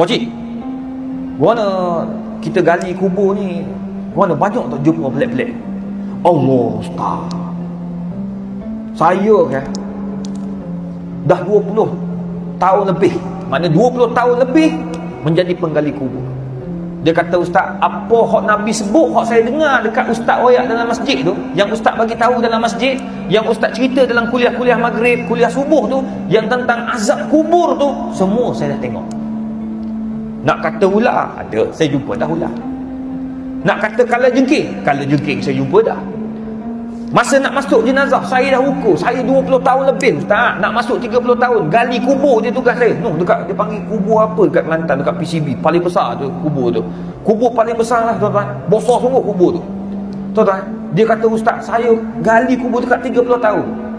Pakcik, mana kita gali kubur ni, mana banyak tak jumpa pelik-pelik. Allah Ustaz, saya kan dah 20 tahun lebih, mana 20 tahun lebih menjadi penggali kubur. Dia kata, Ustaz, apa hak Nabi sebut, hak saya dengar dekat Ustaz royak dalam masjid tu, yang Ustaz bagi tahu dalam masjid, yang Ustaz cerita dalam kuliah-kuliah maghrib, kuliah subuh tu, yang tentang azab kubur tu, semua saya dah tengok. Nak kata ular, ada, saya jumpa dah ular. Nak kata kala jengking saya jumpa dah. Masa nak masuk jenazah, saya dah ukur, saya 20 tahun lebih, Ustaz, nak masuk 30 tahun, gali kubur je tugas saya. Dekat, dia panggil kubur apa dekat Kelantan, dekat PCB, paling besar tu kubur tu. Kubur paling besar lah, tuan-tuan. Besar sungguh kubur tu, tuan-tuan. Dia kata, Ustaz, saya gali kubur dekat 30 tahun.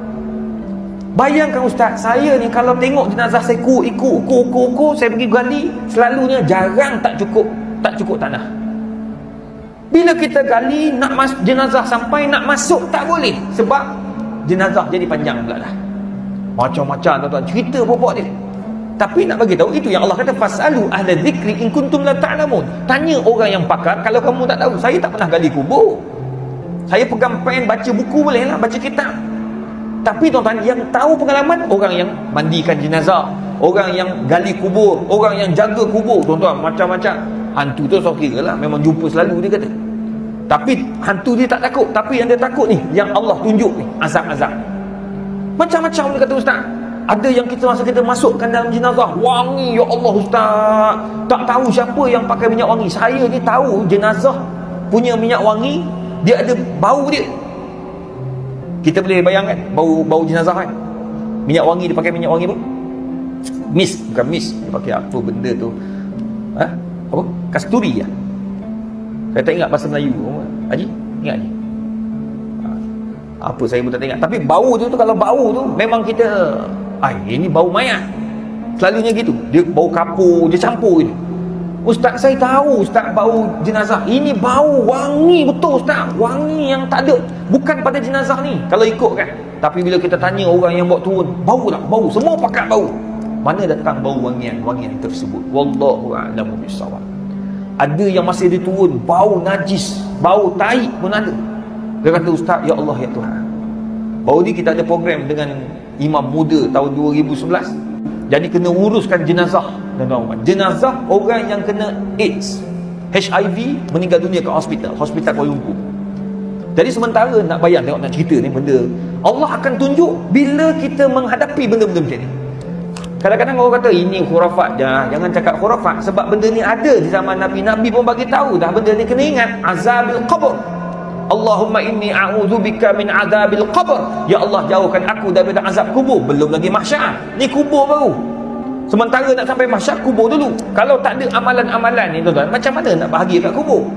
Bayangkan Ustaz, saya ni kalau tengok jenazah saya ukur, saya pergi gali, selalunya jarang tak cukup tanah. Bila kita gali, nak jenazah sampai nak masuk tak boleh, sebab jenazah jadi panjang pula dah. Macam-macam tuan-tuan cerita pokok dia. Tapi nak bagi tahu, itu yang Allah kata, fasalu ahla dzikri in kuntum la ta'lamun. Tanya orang yang pakar kalau kamu tak tahu. Saya tak pernah gali kubur. Saya pegang pen, baca buku boleh lah, baca kitab. Tapi tuan-tuan, yang tahu pengalaman orang yang mandikan jenazah, orang yang gali kubur, orang yang jaga kubur, tuan-tuan, macam-macam. Hantu tu so kira lah, memang jumpa selalu dia kata. Tapi hantu dia tak takut. Tapi yang dia takut ni, yang Allah tunjuk ni, azab-azab. Macam-macam dia kata, Ustaz. Ada yang masa kita masukkan dalam jenazah, wangi, ya Allah Ustaz. Tak tahu siapa yang pakai minyak wangi. Saya ni tahu jenazah punya minyak wangi, dia ada bau dia. Kita boleh bayangkan bau jenazah kan? Minyak wangi, dia pakai minyak wangi apa? Mist, bukan mist. Dia pakai apa benda tu? Apa? Kasturi ya? Saya tak ingat bahasa Melayu. Haji, ingat Haji? Apa saya pun tak ingat. Tapi bau tu kalau bau tu memang kita, ini bau mayat. Selalunya gitu. Dia bau kapur, dia campur gitu. Ustaz, saya tahu Ustaz bau jenazah. Ini bau wangi betul Ustaz. Wangi yang tak ada, bukan pada jenazah ni kalau ikut kan. Tapi bila kita tanya orang yang bawa turun, bau tak? Bau. Semua pakat bau. Mana datang bau wangian tersebut? Wallahu a'lamu bissawab. Ada yang masih diturun bau najis, bau tai pun ada. Dia kata, Ustaz, ya Allah ya Tuhan. Baru ni kita ada program dengan imam muda tahun 2011. Jadi kena uruskan jenazah. Jenazah orang yang kena AIDS, HIV, meninggal dunia kat hospital Kuala Lumpur. Jadi sementara nak bayang, tengok nak cerita ni benda, Allah akan tunjuk bila kita menghadapi benda-benda macam ni. Kadang-kadang orang kata ini khurafat je. Jangan cakap khurafat, sebab benda ni ada di zaman Nabi. Nabi pun bagi tahu dah benda ni. Kena ingat azabil qabr. Allahumma inni a'udzubika min azabil qabr. Ya Allah, jauhkan aku daripada azab kubur. Belum lagi mahsyar. Ni kubur baru. Sementara nak sampai mahsyar, kubur dulu. Kalau tak ada amalan-amalan ni tuan-tuan, macam mana nak bahagia kat kubur?